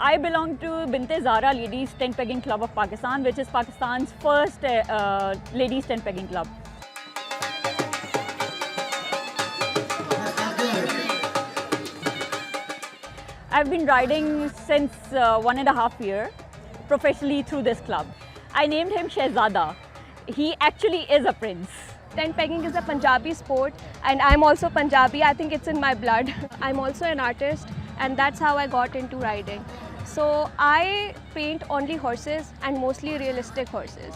I belong to Binte Zara Ladies Tent Pegging Club of Pakistan, which is Pakistan's first ladies tent pegging club. I've been riding since 1.5 years professionally through this club. I named him Shehzada. He actually is a prince. Tent pegging is a Punjabi sport and I'm also Punjabi. I think it's in my blood. I'm also an artist and that's how I got into riding. So I paint only horses and mostly realistic horses.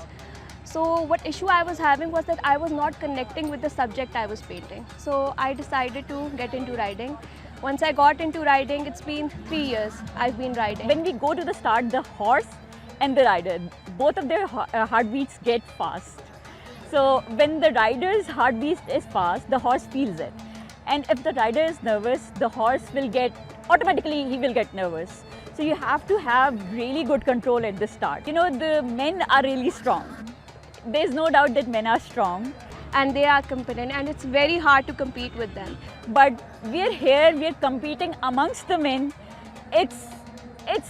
So what issue I was having was that I was not connecting with the subject I was painting. So I decided to get into riding. Once I got into riding, it's been 3 years I've been riding. When we go to the start, the horse and the rider, both of their heartbeats get fast. So when the rider's heartbeat is fast, the horse feels it. And if the rider is nervous, the horse will get, automatically he will get nervous. So you have to have really good control at the start. You know, the men are really strong. There's no doubt that men are strong. And they are competent and it's very hard to compete with them. But we're here, we're competing amongst the men. It's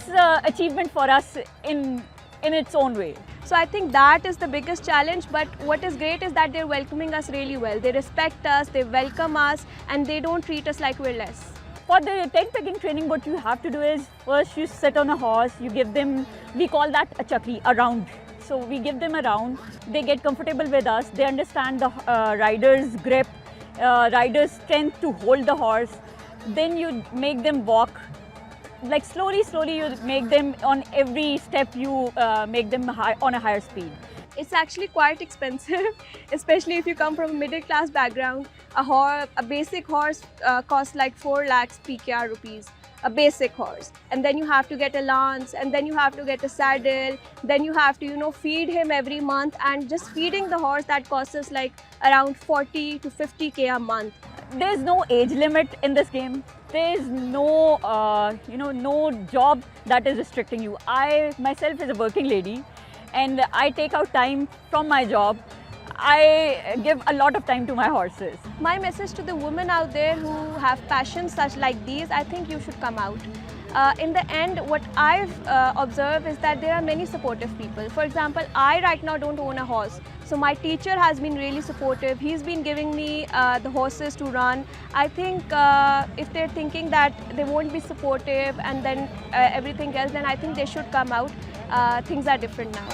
an achievement for us in its own way. So I think that is the biggest challenge, but what is great is that they're welcoming us really well. They respect us, they welcome us and they don't treat us like we're less. For the tent pegging training, what you have to do is first you sit on a horse, you give them, we call that a chakri, a round. So we give them a round, they get comfortable with us, they understand the rider's grip, rider's strength to hold the horse. Then you make them walk. Like slowly you make them on every step, you make them on a higher speed. It's actually quite expensive, especially if you come from a middle class background. A basic horse costs like 4 lakhs PKR rupees, a basic horse. And then you have to get a lance, and then you have to get a saddle, then you have to, feed him every month, and just feeding the horse that costs us like around 40 to 50K a month. There's no age limit in this game. There's no, no job that is restricting you. I myself is a working lady and I take out time from my job. I give a lot of time to my horses. My message to the women out there who have passions such like these, I think you should come out. In the end, what I've observed is that there are many supportive people. For example, I right now don't own a horse. So my teacher has been really supportive. He's been giving me the horses to run. I think if they're thinking that they won't be supportive and then everything else, then I think they should come out. Things are different now.